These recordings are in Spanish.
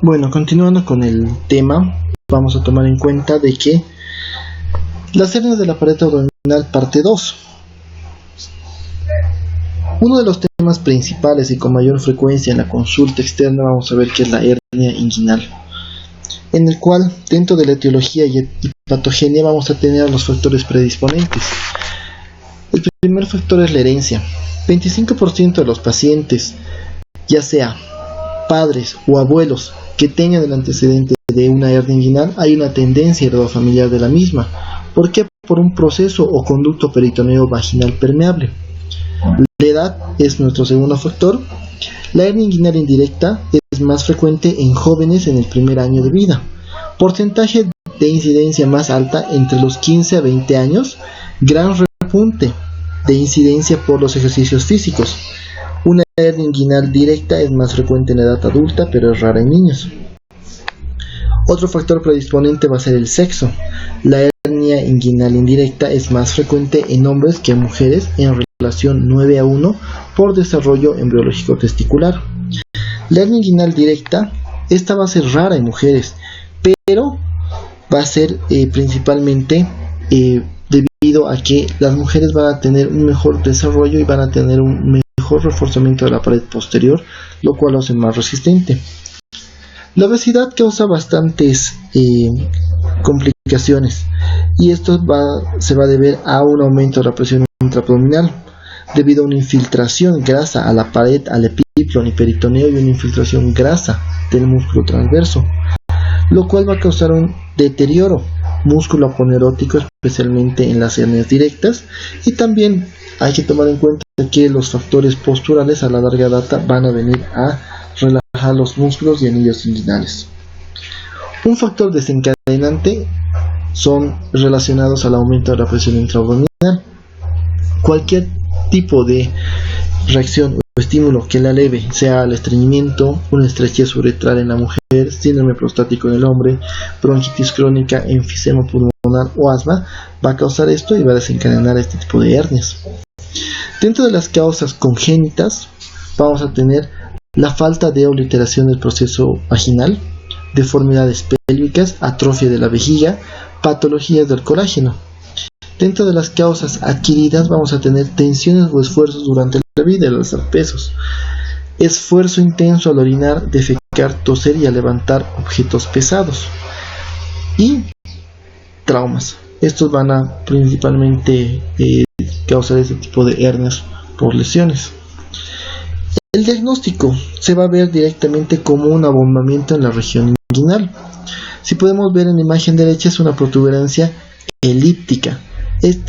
Bueno, continuando con el tema, vamos a tomar en cuenta de que las hernias de la pared abdominal parte 2. Uno de los temas principales y con mayor frecuencia en la consulta externa vamos a ver que es la hernia inguinal, en el cual dentro de la etiología y patogenia vamos a tener los factores predisponentes. El primer factor es la herencia. 25% de los pacientes, ya sea padres o abuelos que tengan el antecedente de una hernia inguinal, hay una tendencia heredofamiliar de la misma. ¿Por qué? Por un proceso o conducto peritoneo vaginal permeable. La edad es nuestro segundo factor. La hernia inguinal indirecta es más frecuente en jóvenes en el primer año de vida. Porcentaje de incidencia más alta entre los 15 a 20 años. Gran repunte de incidencia por los ejercicios físicos. Una hernia inguinal directa es más frecuente en la edad adulta, pero es rara en niños. Otro factor predisponente va a ser el sexo. La hernia inguinal indirecta es más frecuente en hombres que en mujeres en relación 9:1 por desarrollo embriológico testicular. La hernia inguinal directa, esta va a ser rara en mujeres, pero va a ser principalmente debido a que las mujeres van a tener un mejor desarrollo y van a tener un mejor reforzamiento de la pared posterior, lo cual lo hace más resistente. La obesidad causa bastantes complicaciones y esto se va a deber a un aumento de la presión intraabdominal debido a una infiltración grasa a la pared, al epíplon y peritoneo y una infiltración grasa del músculo transverso, lo cual va a causar un deterioro músculo aponerótico, especialmente en las hernias directas. Y también hay que tomar en cuenta que los factores posturales a la larga data van a venir a relajar los músculos y anillos inguinales. Un factor desencadenante son relacionados al aumento de la presión intraabdominal. Cualquier tipo de reacción o estímulo que la eleve, sea el estreñimiento, una estrechez uretral en la mujer, síndrome prostático en el hombre, bronquitis crónica, enfisema pulmonar o asma, va a causar esto y va a desencadenar este tipo de hernias. Dentro de las causas congénitas vamos a tener la falta de obliteración del proceso vaginal, deformidades pélvicas, atrofia de la vejiga, patologías del colágeno. Dentro de las causas adquiridas vamos a tener tensiones o esfuerzos durante la vida, el alzar pesos, esfuerzo intenso al orinar, defecar, toser y a levantar objetos pesados, y traumas. Estos van a principalmente causar este tipo de hernias por lesiones. El diagnóstico se va a ver directamente como un abombamiento en la región inguinal. Si podemos ver en la imagen derecha, es una protuberancia elíptica.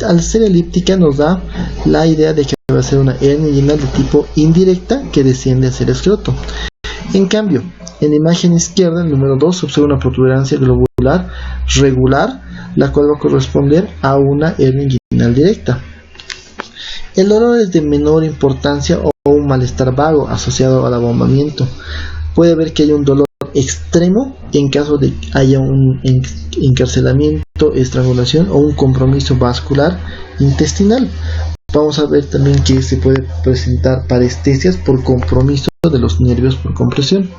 Al ser elíptica nos da la idea de que va a ser una hernia inguinal de tipo indirecta que desciende hacia el escroto. En cambio, en la imagen izquierda, el número 2, se observa una protuberancia globular regular, la cual va a corresponder a una hernia inguinal directa. El dolor es de menor importancia o un malestar vago asociado al abombamiento. Puede ver que hay un dolor extremo en caso de que haya un encarcelamiento, estrangulación o un compromiso vascular intestinal. Vamos a ver también que se puede presentar parestesias por compromiso de los nervios por compresión.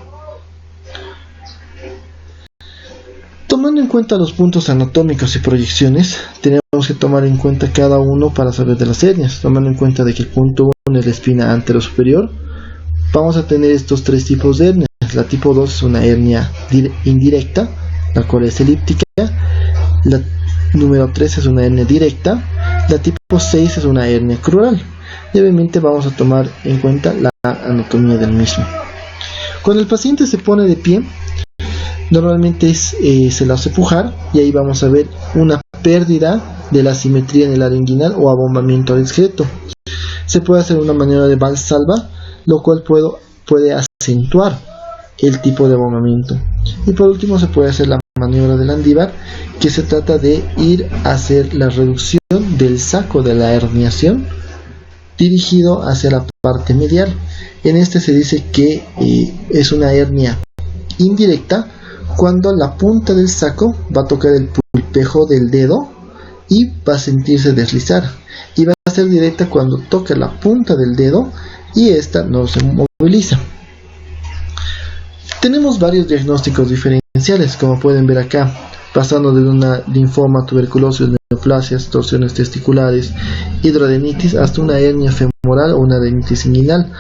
Tomando en cuenta los puntos anatómicos y proyecciones, tenemos que tomar en cuenta cada uno para saber de las hernias. Tomando en cuenta de que el punto 1 es la espina anterosuperior, vamos a tener estos tres tipos de hernias. La tipo 2 es una hernia indirecta, la cual es elíptica. La número 3 es una hernia directa. La tipo 6 es una hernia crural. Y obviamente vamos a tomar en cuenta la anatomía del mismo. Cuando el paciente se pone de pie, normalmente se la hace pujar y ahí vamos a ver una pérdida de la simetría en el área inguinal o abombamiento discreto. Se puede hacer una maniobra de Valsalva, lo cual puede acentuar el tipo de abombamiento. Y por último se puede hacer la maniobra de Landívar, que se trata de ir a hacer la reducción del saco de la herniación dirigido hacia la parte medial. En este se dice que es una hernia indirecta cuando la punta del saco va a tocar el pulpejo del dedo y va a sentirse deslizar, y va a ser directa cuando toca la punta del dedo y esta no se moviliza. Tenemos varios diagnósticos diferenciales, como pueden ver acá, pasando de una linfoma, tuberculosis, neoplasias, torsiones testiculares, hidroadenitis, hasta una hernia femoral o una adenitis inguinal.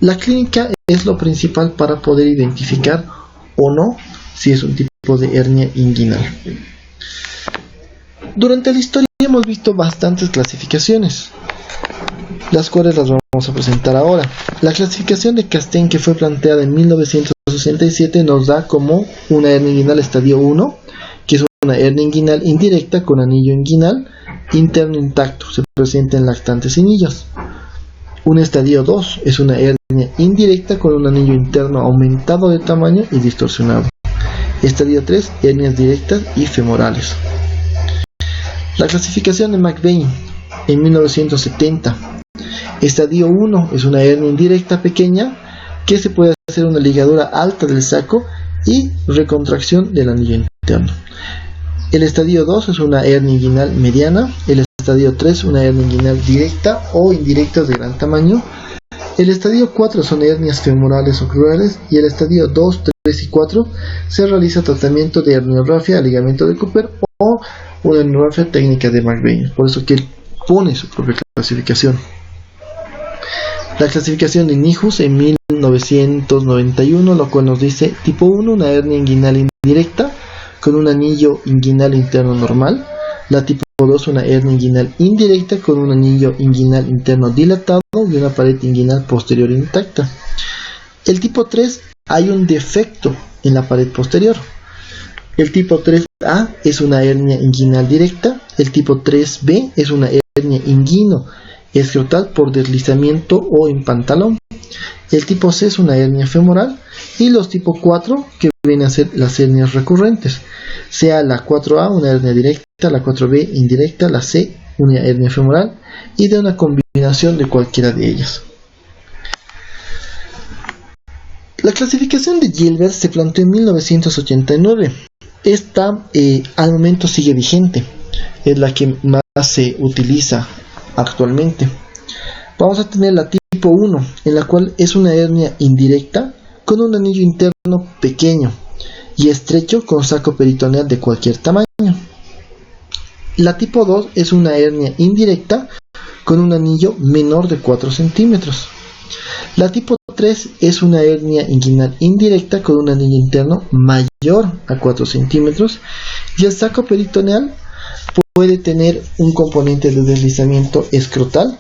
La clínica es lo principal para poder identificar o no si es un tipo de hernia inguinal. Durante la historia hemos visto bastantes clasificaciones, las cuales las vamos a presentar ahora. La clasificación de Castaing, que fue planteada en 1967, nos da como una hernia inguinal estadio 1, que es una hernia inguinal indirecta con anillo inguinal interno intacto, se presenta en lactantes y niños. Un estadio 2 es una hernia indirecta con un anillo interno aumentado de tamaño y distorsionado. Estadio 3, hernias directas y femorales. La clasificación de McVeigh en 1970. Estadio 1 es una hernia indirecta pequeña que se puede hacer una ligadura alta del saco y recontracción del anillo interno. El estadio 2 es una hernia inguinal mediana. El estadio 3 una hernia inguinal directa o indirecta de gran tamaño. El estadio 4 son hernias femorales o crurales, y el estadio 2, 3 y 4 se realiza tratamiento de herniorrafia, ligamento de Cooper o una herniorrafia técnica de McVeigh. Por eso que él pone su propia clasificación. La clasificación de Nijus en 1991, lo cual nos dice tipo 1, una hernia inguinal indirecta con un anillo inguinal interno normal. La tipo 2, una hernia inguinal indirecta con un anillo inguinal interno dilatado y una pared inguinal posterior intacta. El tipo 3, hay un defecto en la pared posterior. El tipo 3A es una hernia inguinal directa. El tipo 3B es una hernia inguino escrotal por deslizamiento o en pantalón. El tipo C es una hernia femoral, y los tipo 4, que vienen a ser las hernias recurrentes, sea la 4A una hernia directa, la 4B indirecta, la C una hernia femoral, y de una combinación de cualquiera de ellas. La clasificación de Gilbert se planteó en 1989. Esta al momento sigue vigente, es la que más se utiliza actualmente. Vamos a tener la tipo 1, en la cual es una hernia indirecta con un anillo interno pequeño y estrecho con saco peritoneal de cualquier tamaño. La tipo 2 es una hernia indirecta con un anillo menor de 4 centímetros. La tipo 3 es una hernia inguinal indirecta con un anillo interno mayor a 4 centímetros, y el saco peritoneal puede tener un componente de deslizamiento escrotal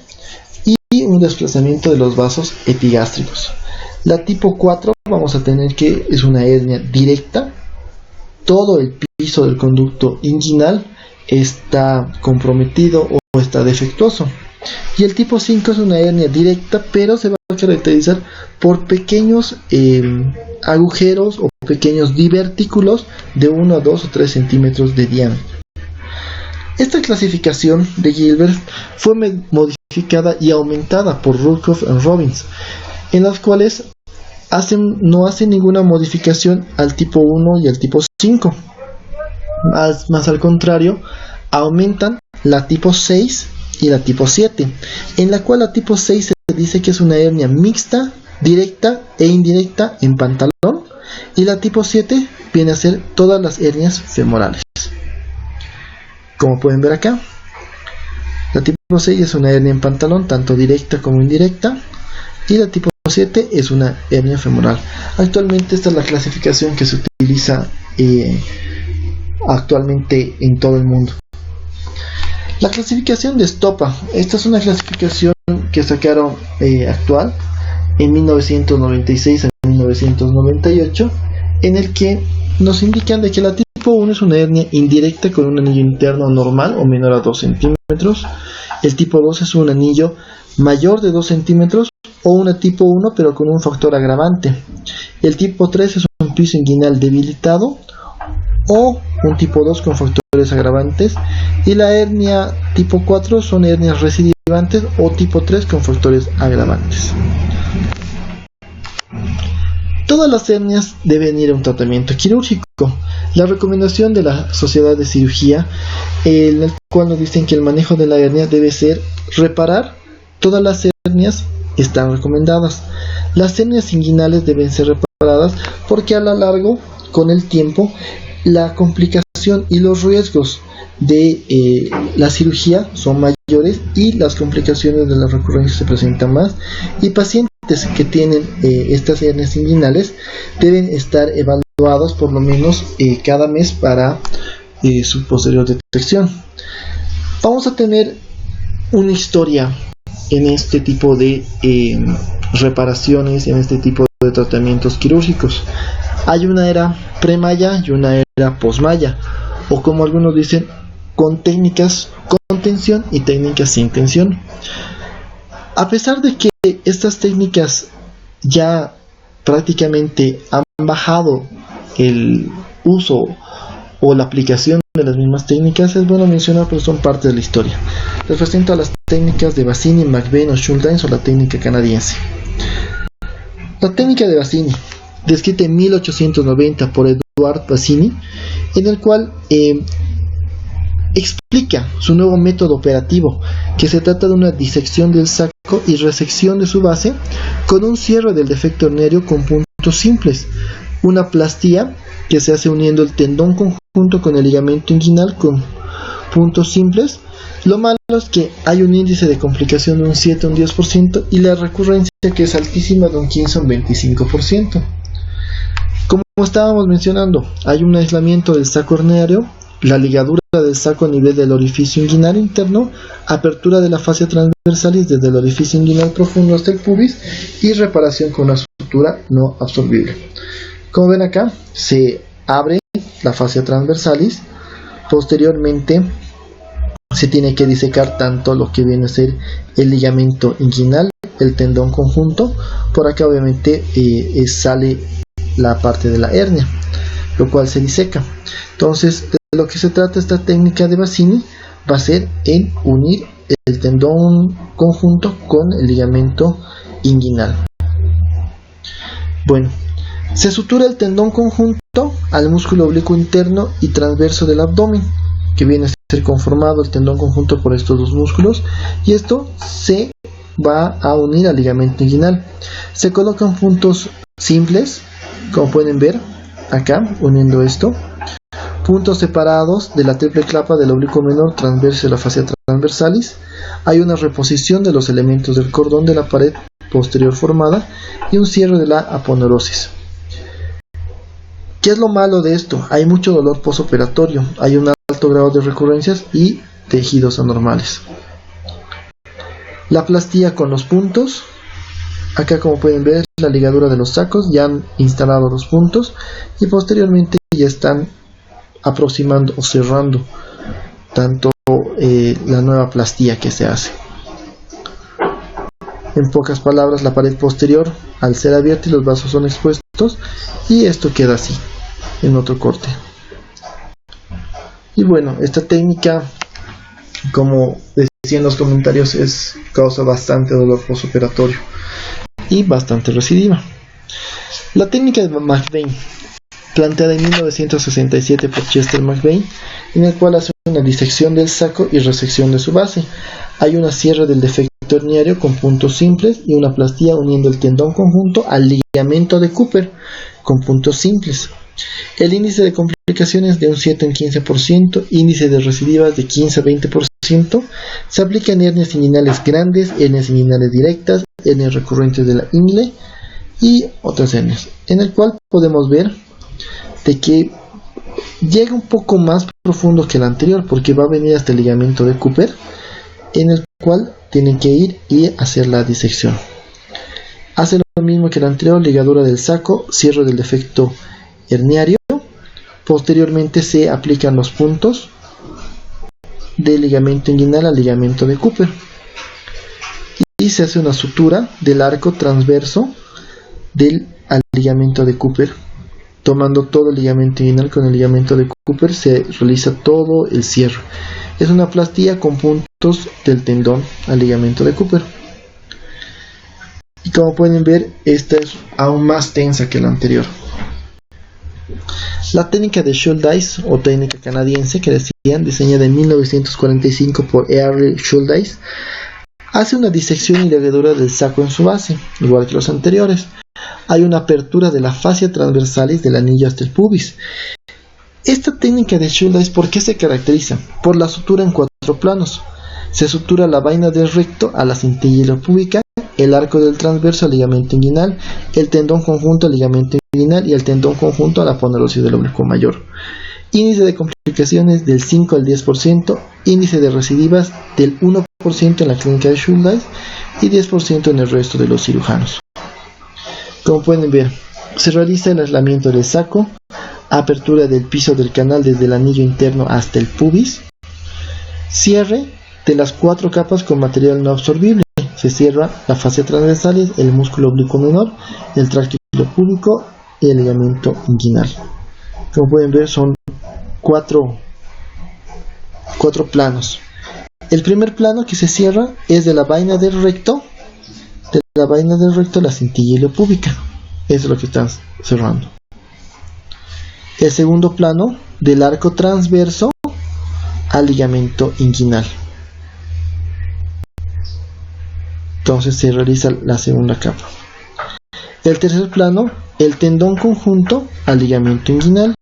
y un desplazamiento de los vasos epigástricos. La tipo 4 vamos a tener que es una hernia directa, todo el piso del conducto inguinal está comprometido o está defectuoso. Y el tipo 5 es una hernia directa, pero se va a caracterizar por pequeños agujeros o pequeños divertículos de 1 a 2 o 3 centímetros de diámetro. Esta clasificación de Gilbert fue modificada y aumentada por Ruhloff y Robbins, en las cuales no hacen ninguna modificación al tipo 1 y al tipo 5. Más al contrario, aumentan la tipo 6 y la tipo 7, en la cual la tipo 6 se dice que es una hernia mixta, directa e indirecta en pantalón, y la tipo 7 viene a ser todas las hernias femorales. Como pueden ver acá, la tipo 6 es una hernia en pantalón, tanto directa como indirecta, y la tipo 7 es una hernia femoral. Actualmente esta es la clasificación que se utiliza actualmente en todo el mundo. La clasificación de Stopa, esta es una clasificación que sacaron actual en 1996 a 1998, en el que nos indican de que la tipo 1 es una hernia indirecta con un anillo interno normal o menor a 2 centímetros. El tipo 2 es un anillo mayor de 2 centímetros o una tipo 1 pero con un factor agravante. El tipo 3 es un piso inguinal debilitado o un tipo 2 con factores agravantes, y la hernia tipo 4 son hernias recidivantes o tipo 3 con factores agravantes. Todas las hernias deben ir a un tratamiento quirúrgico. La recomendación de la Sociedad de Cirugía, en el cual nos dicen que el manejo de la hernia debe ser reparar todas las hernias, están recomendadas. Las hernias inguinales deben ser reparadas separadas, porque a lo largo, con el tiempo, la complicación y los riesgos de la cirugía son mayores y las complicaciones de la recurrencia se presentan más, y pacientes que tienen estas hernias inguinales deben estar evaluados por lo menos cada mes para su posterior detección. Vamos a tener una historia en este tipo de reparaciones, en este tipo de tratamientos quirúrgicos. Hay una era pre-maya y una era post-maya, o como algunos dicen, con técnicas con tensión y técnicas sin tensión. A pesar de que estas técnicas ya prácticamente han bajado el uso o la aplicación de las mismas técnicas, es bueno mencionar, pero son parte de la historia. Les presento a las técnicas de Bassini, McVeigh o Schuldeis, o la técnica canadiense. La técnica de Bassini, descrita en 1890 por Edouard Bassini, en el cual explica su nuevo método operativo, que se trata de una disección del saco y resección de su base con un cierre del defecto herniario con puntos simples, una plastía que se hace uniendo el tendón conjunto con el ligamento inguinal con puntos simples. Lo malo es que hay un índice de complicación de un 7 a un 10% y la recurrencia, que es altísima, de un 15 a un 25%. Como estábamos mencionando, hay un aislamiento del saco herniario, la ligadura del saco a nivel del orificio inguinal interno, apertura de la fascia transversalis desde el orificio inguinal profundo hasta el pubis y reparación con una sutura no absorbible. Como ven acá, se abre la fascia transversalis, posteriormente se tiene que disecar tanto lo que viene a ser el ligamento inguinal, el tendón conjunto. Por acá obviamente sale la parte de la hernia, lo cual se diseca. Entonces, de lo que se trata esta técnica de Bassini va a ser en unir el tendón conjunto con el ligamento inguinal. Bueno, se sutura el tendón conjunto al músculo oblicuo interno y transverso del abdomen, que viene a ser conformado el tendón conjunto por estos dos músculos, y esto se va a unir al ligamento inguinal. Se colocan puntos simples, como pueden ver acá, uniendo esto, puntos separados de la triple clapa del oblicuo menor transverso de la fascia transversalis. Hay una reposición de los elementos del cordón de la pared posterior formada y un cierre de la aponeurosis. ¿Qué es lo malo de esto? Hay mucho dolor postoperatorio, hay un alto grado de recurrencias y tejidos anormales. La plastía con los puntos. Acá, como pueden ver, la ligadura de los sacos, ya han instalado los puntos y posteriormente ya están aproximando o cerrando tanto la nueva plastía que se hace. En pocas palabras, la pared posterior, al ser abierta y los vasos son expuestos, y esto queda así en otro corte. Y bueno, esta técnica, como decía en los comentarios, causa bastante dolor postoperatorio y bastante recidiva. La técnica de McVeigh, planteada en 1967 por Chester McVeigh, en el cual hace una disección del saco y resección de su base. Hay una cierre del defecto herniario con puntos simples y una plastía uniendo el tendón conjunto al ligamento de Cooper con puntos simples. El índice de complicaciones de un 7 a un 15%, índice de recidivas de 15 a 20%. Se aplica en hernias inguinales grandes, hernias inguinales directas, hernias recurrentes de la ingle y otras hernias, en el cual podemos ver de que llega un poco más profundo que el anterior, porque va a venir hasta el ligamento de Cooper, en el cual tienen que ir y hacer la disección. Hace lo mismo que el anterior, ligadura del saco, cierre del defecto herniario. Posteriormente se aplican los puntos del ligamento inguinal al ligamento de Cooper y se hace una sutura del arco transverso al ligamento de Cooper. Tomando todo el ligamento inguinal con el ligamento de Cooper, se realiza todo el cierre. Es una plastía con puntos del tendón al ligamento de Cooper. Y como pueden ver, esta es aún más tensa que la anterior. La técnica de Schuldeis, o técnica canadiense, que decían, diseñada en 1945 por Earl Schuldeis, hace una disección y ligadura del saco en su base, igual que los anteriores. hay una apertura de la fascia transversalis del anillo hasta el pubis. Esta técnica de Schuldeis, ¿por qué se caracteriza? Por la sutura en 4 planos. Se sutura la vaina del recto a la cintilla ilopúbica, el arco del transverso al ligamento inguinal, el tendón conjunto al ligamento inguinal y el tendón conjunto a la ponderosis del oblicuo mayor. Índice de complicaciones del 5 al 10%, índice de recidivas del 1% en la clínica de Schuldeis y 10% en el resto de los cirujanos. Como pueden ver, se realiza el aislamiento del saco, apertura del piso del canal desde el anillo interno hasta el pubis, cierre de las 4 capas con material no absorbible. Se cierra la fascia transversalis, el músculo oblicuo menor, el tracto ilopúbico y el ligamento inguinal. Como pueden ver, son 4 planos. El primer plano que se cierra es de la vaina del recto, la cintilla ilopúbica. Eso es lo que están cerrando. El segundo plano del arco transverso al ligamento inguinal. Entonces se realiza la segunda capa. El tercer plano, el tendón conjunto al ligamento inguinal.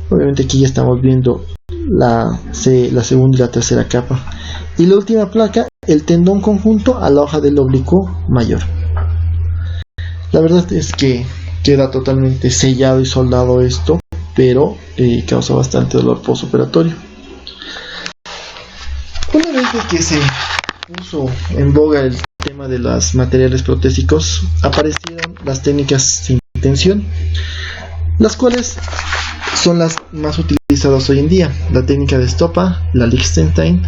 Obviamente aquí ya estamos viendo la segunda y la tercera capa. Y la última placa, el tendón conjunto a la hoja del oblicuo mayor. La verdad es que queda totalmente sellado y soldado esto, pero causa bastante dolor postoperatorio. Una vez que se puso en boga el tema de los materiales protésicos, aparecieron las técnicas sin tensión, las cuales son las más utilizadas hoy en día: la técnica de Stoppa, la Lichtenstein,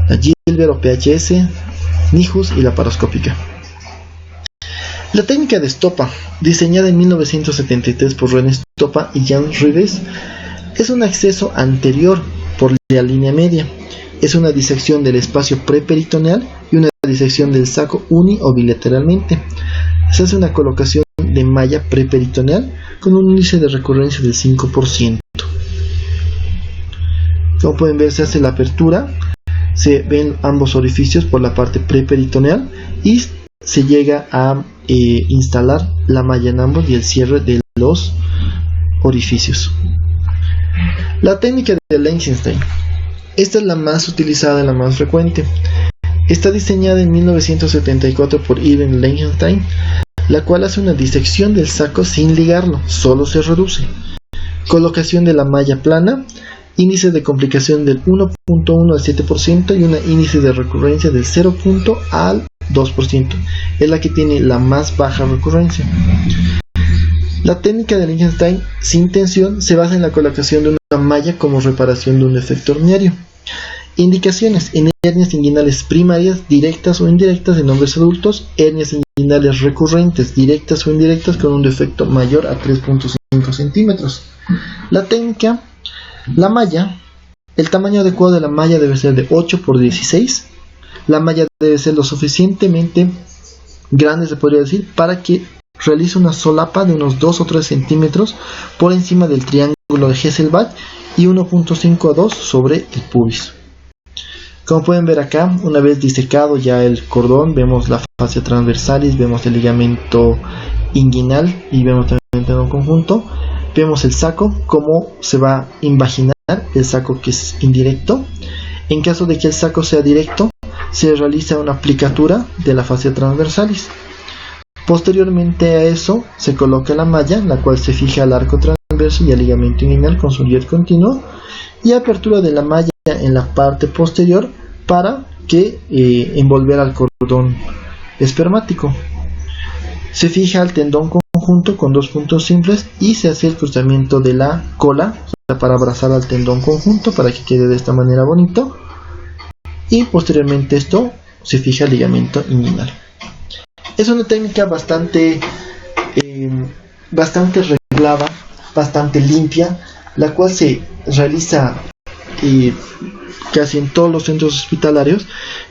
la Gilbert o PHS, Nijus y la paroscópica. La técnica de Stoppa, diseñada en 1973 por René Stoppa y Jan Rives, es un acceso anterior por la línea media. Es una disección del espacio preperitoneal y una disección del saco uni o bilateralmente. Se hace una colocación de malla preperitoneal con un índice de recurrencia del 5%. Como pueden ver, se hace la apertura, se ven ambos orificios por la parte preperitoneal y se llega a instalar la malla en ambos y el cierre de los orificios. La técnica de Lichtenstein. Esta es la más utilizada y la más frecuente. Está diseñada en 1974 por Irving Lichtenstein, la cual hace una disección del saco sin ligarlo, solo se reduce. Colocación de la malla plana, índice de complicación del 1.1 al 7% y una índice de recurrencia del 0. al 2%. Es la que tiene la más baja recurrencia. La técnica de Lichtenstein sin tensión se basa en la colocación de una malla como reparación de un defecto herniario. Indicaciones: en hernias inguinales primarias, directas o indirectas en hombres adultos, hernias inguinales recurrentes, directas o indirectas con un defecto mayor a 3.5 centímetros. La técnica, la malla, el tamaño adecuado de la malla debe ser de 8 por 16. La malla debe ser lo suficientemente grande, se podría decir, para que realice una solapa de unos 2 o 3 centímetros por encima del triángulo de Hesselbach y 1.5 a 2 sobre el pubis. Como pueden ver acá, una vez disecado ya el cordón, vemos la fascia transversalis, vemos el ligamento inguinal y vemos también el tendón conjunto. Vemos el saco, cómo se va a invaginar, el saco que es indirecto. En caso de que el saco sea directo, se realiza una aplicatura de la fascia transversalis. Posteriormente a eso se coloca la malla, la cual se fija al arco transverso y al ligamento inguinal con su jet continuo, y apertura de la malla en la parte posterior para que envolver al cordón espermático. Se fija el tendón conjunto con 2 puntos simples y se hace el cruzamiento de la cola, o sea, para abrazar al tendón conjunto para que quede de esta manera bonito, y posteriormente esto se fija el ligamento inguinal. Es una técnica bastante reglada, bastante limpia, la cual se realiza casi en todos los centros hospitalarios,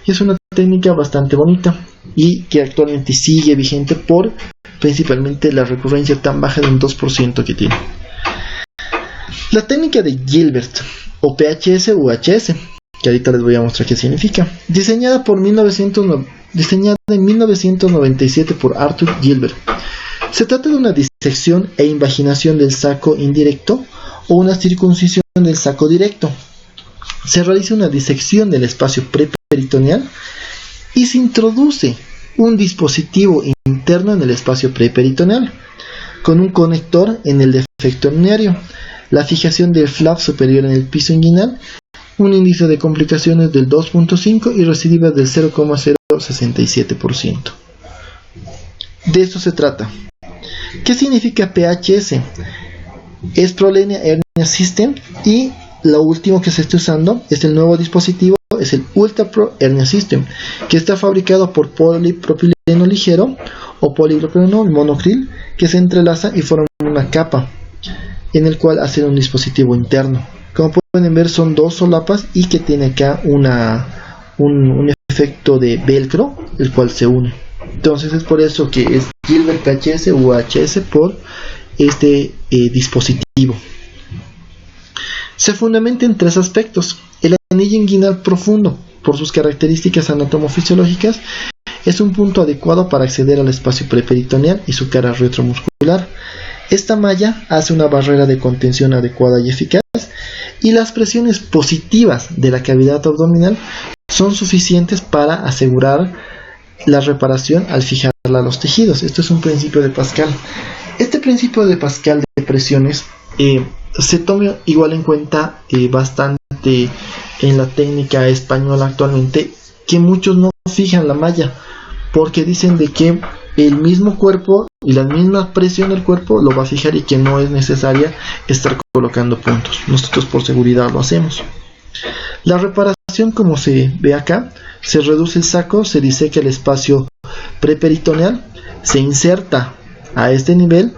y es una técnica bastante bonita y que actualmente sigue vigente por principalmente la recurrencia tan baja de un 2% que tiene. La técnica de Gilbert o PHS u HS, que ahorita les voy a mostrar qué significa, diseñada por diseñada en 1997 por Arthur Gilbert. Se trata de una disección e invaginación del saco indirecto o una circuncisión del saco directo. Se realiza una disección del espacio preperitoneal y se introduce un dispositivo interno en el espacio preperitoneal con un conector en el defecto urinario, la fijación del flap superior en el piso inguinal, un índice de complicaciones del 2.5 y recidivas del 0,067%. De eso se trata. ¿Qué significa PHS? Es Prolenia Hernia System, y lo último que se está usando es el nuevo dispositivo, es el Ultra Pro Hernia System, que está fabricado por polipropileno ligero o polipropileno monocril, que se entrelaza y forma una capa en el cual hacer un dispositivo interno. Como pueden ver, son dos solapas y que tiene acá un efecto de velcro, el cual se une. Entonces es por eso que es Gilbert PHS u HS por este dispositivo. Se fundamenta en tres aspectos. El anillo inguinal profundo, por sus características anatomofisiológicas, es un punto adecuado para acceder al espacio preperitoneal y su cara retromuscular. Esta malla hace una barrera de contención adecuada y eficaz, y las presiones positivas de la cavidad abdominal son suficientes para asegurar la reparación al fijarla a los tejidos. Esto es un principio de Pascal. Este principio de Pascal de presiones se toma igual en cuenta bastante en la técnica española actualmente, que muchos no fijan la malla porque dicen de que el mismo cuerpo y la misma presión del cuerpo lo va a fijar y que no es necesaria estar colocando puntos. Nosotros por seguridad lo hacemos. La reparación, como se ve acá, se reduce el saco, se diseca el espacio preperitoneal, se inserta a este nivel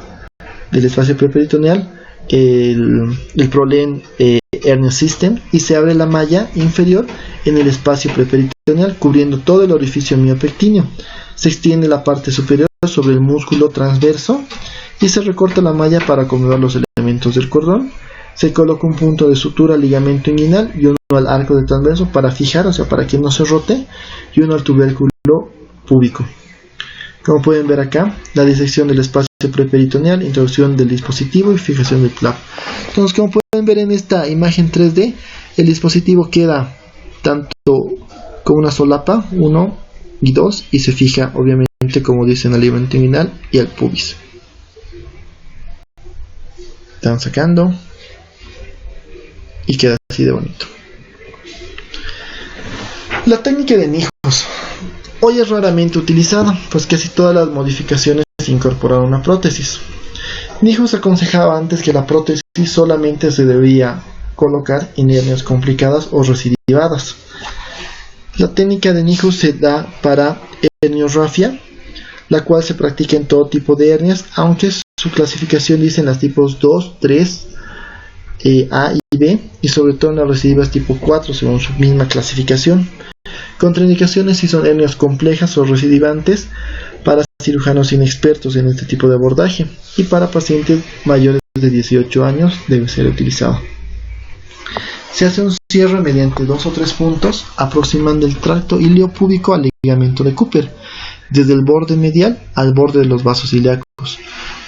del espacio preperitoneal el Prolene Hernia System y se abre la malla inferior en el espacio preperitoneal cubriendo todo el orificio miopectíneo. Se extiende la parte superior sobre el músculo transverso y se recorta la malla para acomodar los elementos del cordón. Se coloca un punto de sutura, ligamento inguinal y uno al arco de transverso para fijar, o sea, para que no se rote, y uno al tubérculo púbico. Como pueden ver acá, la disección del espacio preperitoneal, introducción del dispositivo y fijación del flap. Entonces, como pueden ver en esta imagen 3D, el dispositivo queda tanto con una solapa, 1 y 2, y se fija obviamente, como dicen, al ligamento inguinal y al pubis. Están sacando y queda así de bonito. La técnica de Nijos hoy es raramente utilizada, pues casi todas las modificaciones incorporaron una prótesis. Nijos aconsejaba antes que la prótesis solamente se debía colocar en hernias complicadas o recidivadas. La técnica de Nijos se da para herniorrafia, la cual se practica en todo tipo de hernias, aunque su clasificación dice en las tipos 2, 3, A y B, y sobre todo en las recidivas tipo 4 según su misma clasificación. Contraindicaciones si son hernias complejas o recidivantes para cirujanos inexpertos en este tipo de abordaje, y para pacientes mayores de 18 años debe ser utilizado. Se hace un cierre mediante 2 o 3 puntos aproximando el tracto iliopúbico al ligamento de Cooper, desde el borde medial al borde de los vasos ilíacos.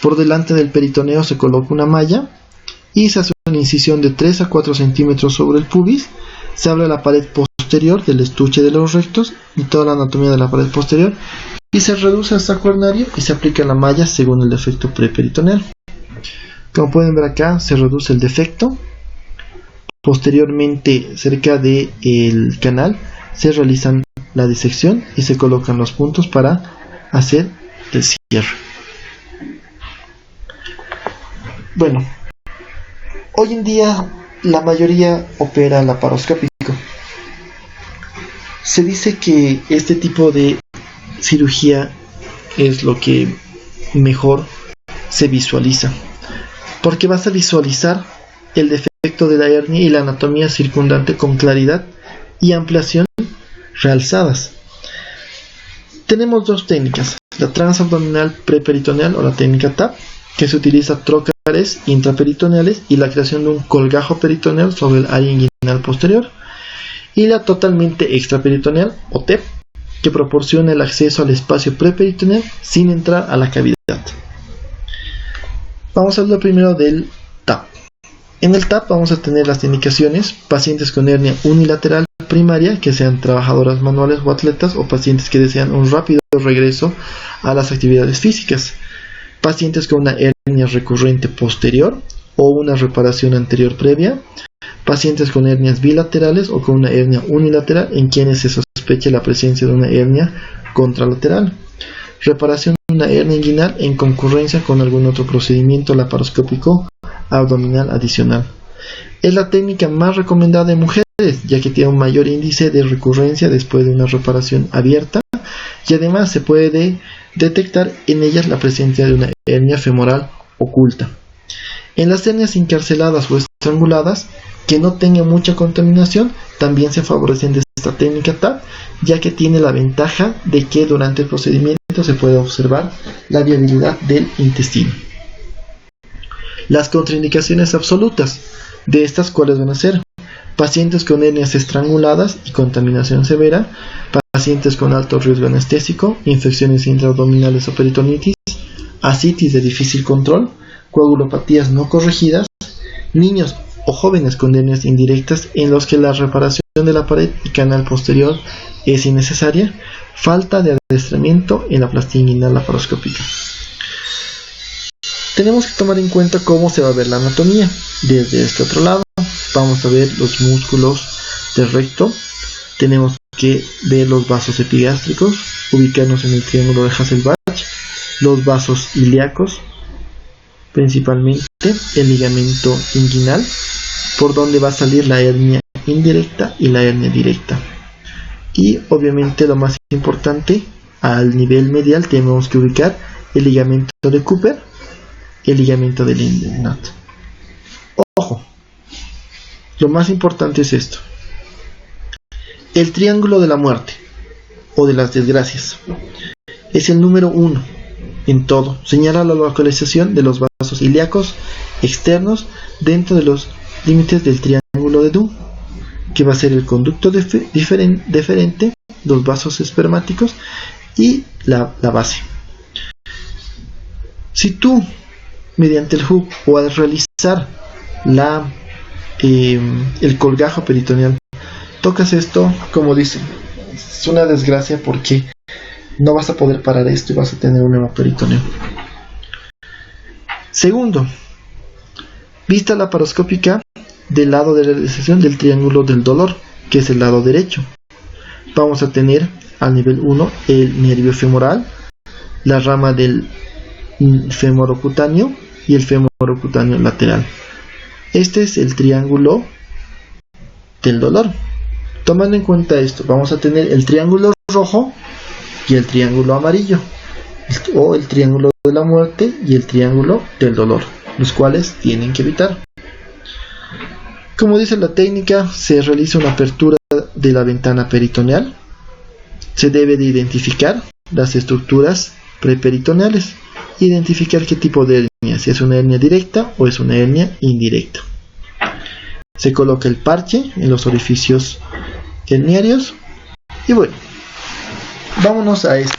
Por delante del peritoneo se coloca una malla y se hace una incisión de 3 a 4 centímetros sobre el pubis. Se abre la pared posterior del estuche de los rectos y toda la anatomía de la pared posterior, y se reduce el saco urinario y se aplica la malla según el defecto preperitoneal. Como pueden ver acá, se reduce el defecto. Posteriormente, cerca del canal, se realizan la disección y se colocan los puntos para hacer el cierre. Bueno, hoy en día la mayoría opera laparoscópico. Se dice que este tipo de cirugía es lo que mejor se visualiza, porque vas a visualizar el defecto de la hernia y la anatomía circundante con claridad y ampliación realzadas. Tenemos dos técnicas: la transabdominal preperitoneal o la técnica TAP, que se utiliza trócares intraperitoneales y la creación de un colgajo peritoneal sobre el área inguinal posterior, y la totalmente extraperitoneal o TEP, que proporciona el acceso al espacio preperitoneal sin entrar a la cavidad. Vamos a hablar primero del TAP. En el TAP vamos a tener las indicaciones: pacientes con hernia unilateral primaria, que sean trabajadoras manuales o atletas, o pacientes que desean un rápido regreso a las actividades físicas, pacientes con una hernia recurrente posterior o una reparación anterior previa, pacientes con hernias bilaterales o con una hernia unilateral en quienes se sospeche la presencia de una hernia contralateral, reparación de una hernia inguinal en concurrencia con algún otro procedimiento laparoscópico abdominal adicional. Es la técnica más recomendada en mujeres, ya que tiene un mayor índice de recurrencia después de una reparación abierta, y además se puede detectar en ellas la presencia de una hernia femoral oculta. En las hernias encarceladas o estranguladas que no tengan mucha contaminación, también se favorecen de esta técnica TAP, ya que tiene la ventaja de que durante el procedimiento se puede observar la viabilidad del intestino. Las contraindicaciones absolutas de estas, ¿cuáles van a ser? Pacientes con hernias estranguladas y contaminación severa, pacientes con alto riesgo anestésico, infecciones intraabdominales o peritonitis, ascitis de difícil control, coagulopatías no corregidas, niños o jóvenes con hernias indirectas en los que la reparación de la pared y canal posterior es innecesaria, falta de adiestramiento en la plastía inguinal laparoscópica. Tenemos que tomar en cuenta cómo se va a ver la anatomía. Desde este otro lado vamos a ver los músculos del recto, tenemos que ver los vasos epigástricos, ubicarnos en el triángulo de Hasselbalch, los vasos ilíacos, principalmente el ligamento inguinal, por donde va a salir la hernia indirecta y la hernia directa. Y obviamente lo más importante, al nivel medial tenemos que ubicar el ligamento de Cooper, el ligamento de Lindnat. Ojo, lo más importante es esto: el triángulo de la muerte o de las desgracias es el número 1 en todo. Señala la localización de los vasos ilíacos externos dentro de los límites del triángulo de Du, que va a ser el conducto deferente, los vasos espermáticos y la base. Si tú, mediante el hook o al realizar el colgajo peritoneal, tocas esto, como dicen, es una desgracia porque no vas a poder parar esto y vas a tener un hemoperitoneo. Segundo, vista laparoscópica del lado de realización del triángulo del dolor, que es el lado derecho. Vamos a tener al nivel 1 el nervio femoral, la rama del femorocutáneo y el femorocutáneo lateral. Este es el triángulo del dolor. Tomando en cuenta esto, vamos a tener el triángulo rojo y el triángulo amarillo, o el triángulo de la muerte y el triángulo del dolor, los cuales tienen que evitar. Como dice la técnica, se realiza una apertura de la ventana peritoneal. Se debe de identificar las estructuras preperitoneales, identificar qué tipo de hernia, si es una hernia directa o es una hernia indirecta. Se coloca el parche en los orificios herniarios. Y bueno, vámonos a esto.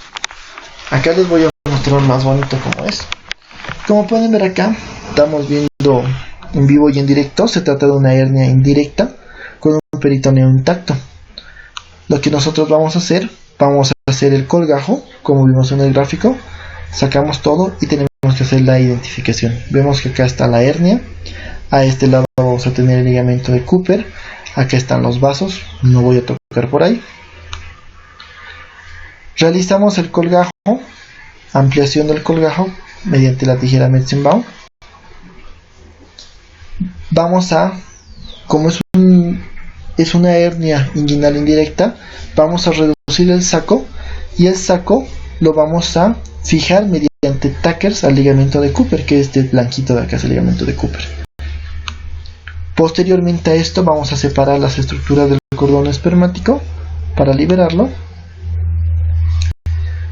Acá les voy a mostrar más bonito como es. Como pueden ver acá, estamos viendo en vivo y en directo. Se trata de una hernia indirecta con un peritoneo intacto. Lo que nosotros vamos a hacer el colgajo, como vimos en el gráfico. Sacamos todo y tenemos que hacer la identificación. Vemos que acá está la hernia, a este lado vamos a tener el ligamento de Cooper, acá están los vasos, no voy a tocar por ahí. Realizamos el colgajo, ampliación del colgajo mediante la tijera Metzenbaum. Vamos a, como es una hernia inguinal indirecta, vamos a reducir el saco, y el saco lo vamos a fijar mediante tackers al ligamento de Cooper, que es este blanquito de acá, es el ligamento de Cooper. Posteriormente a esto vamos a separar las estructuras del cordón espermático para liberarlo.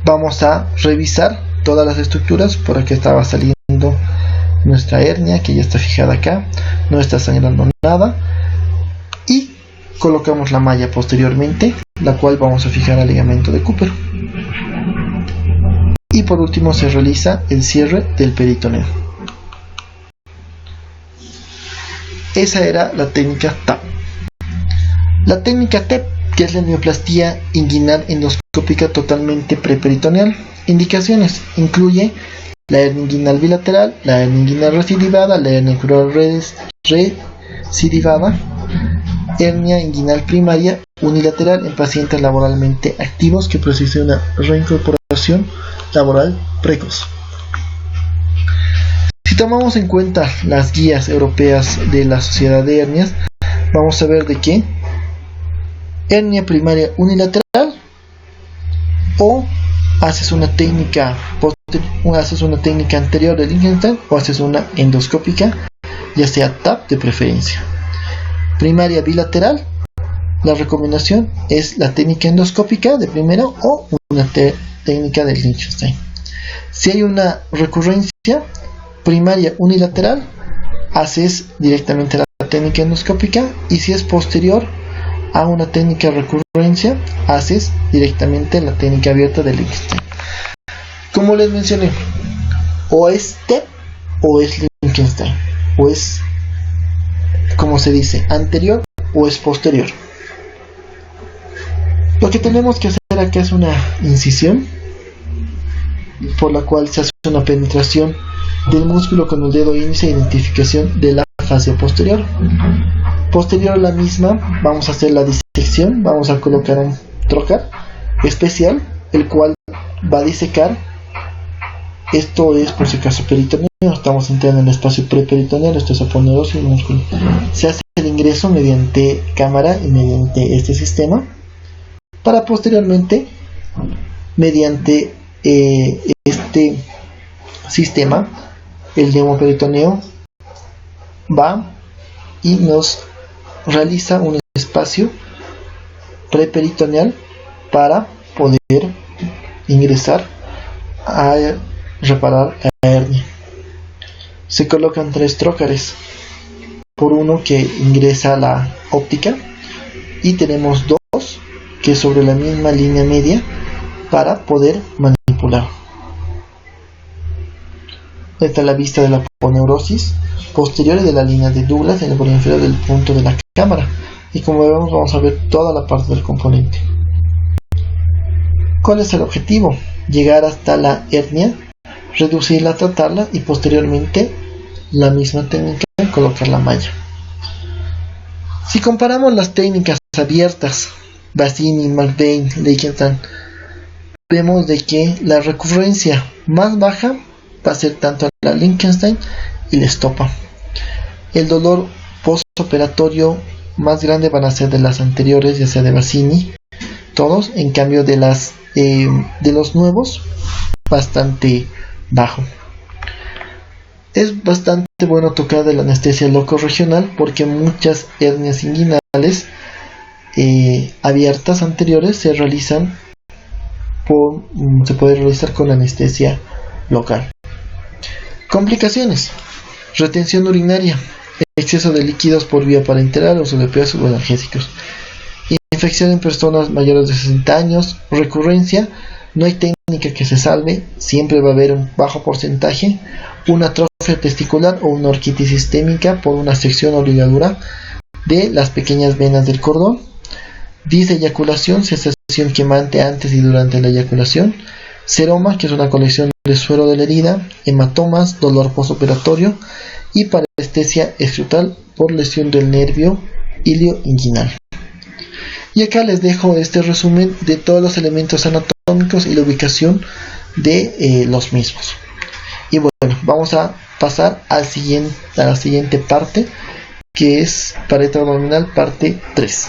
Vamos a revisar todas las estructuras. Por aquí estaba saliendo nuestra hernia, que ya está fijada acá, no está sangrando nada, y colocamos la malla posteriormente, la cual vamos a fijar al ligamento de Cooper. Y por último se realiza el cierre del peritoneo. Esa era la técnica TAP. La técnica TEP, que es la mioplastía inguinal endoscópica totalmente preperitoneal. Indicaciones: incluye la hernia inguinal bilateral, la hernia inguinal recidivada, la hernia crural recidivada, hernia inguinal primaria unilateral en pacientes laboralmente activos que precisen una reincorporación laboral precoz. Si tomamos en cuenta las guías europeas de la Sociedad de Hernias, vamos a ver de que hernia primaria unilateral, o haces una técnica anterior de Lichtenstein o haces una endoscópica, ya sea TAP de preferencia. Primaria bilateral, la recomendación es la técnica endoscópica de primero o una técnica de Lichtenstein. Si hay una recurrencia primaria unilateral, haces directamente la técnica endoscópica, y si es posterior a una técnica de recurrencia, haces directamente la técnica abierta de Lichtenstein. Como les mencioné, o es TEP o es Lichtenstein, o es, como se dice, anterior o es posterior. Lo que tenemos que hacer acá es una incisión por la cual se hace una penetración del músculo con el dedo índice e identificación de la fascia posterior. Posterior a la misma vamos a hacer la disección, vamos a colocar un trocar especial, el cual va a disecar. Esto es por si acaso peritoneo, estamos entrando en el espacio preperitoneal, esto es aponeurosio y músculo. Se hace el ingreso mediante cámara y mediante este sistema, para posteriormente, mediante este sistema, el neumoperitoneo va y nos realiza un espacio preperitoneal para poder ingresar a reparar la hernia. Se colocan 3 trócares, por uno que ingresa a la óptica, y tenemos 2 que sobre la misma línea media para poder manipular. Esta es la vista de la aponeurosis posterior de la línea de Douglas en el borde inferior del punto de la cámara, y como vemos vamos a ver toda la parte del componente. ¿Cuál es el objetivo? Llegar hasta la hernia, reducirla, tratarla, y posteriormente la misma técnica, colocar la malla. Si comparamos las técnicas abiertas, Bassini, McBain, Lichtenstein, vemos de que la recurrencia más baja va a ser tanto la Lichtenstein y la Stoppa. El dolor postoperatorio más grande van a ser de las anteriores, ya sea de Bassini, todos, en cambio de los nuevos, bastante bajo. Es bastante bueno tocar de la anestesia locorregional, porque muchas hernias inguinales abiertas anteriores se puede realizar con anestesia local. Complicaciones: retención urinaria, exceso de líquidos por vía parenteral, uso de opiáceos o analgésicos, infección en personas mayores de 60 años, recurrencia, no hay técnica que se salve, siempre va a haber un bajo porcentaje, una atrofia testicular o una orquitis sistémica por una sección o ligadura de las pequeñas venas del cordón, diseyaculación, sensación quemante antes y durante la eyaculación, seroma, que es una colección de suero de la herida, hematomas, dolor postoperatorio y parestesia escrotal por lesión del nervio ilioinguinal. Y acá les dejo este resumen de todos los elementos anatómicos y la ubicación de los mismos. Y bueno, vamos a pasar a la siguiente parte, que es pared abdominal parte 3.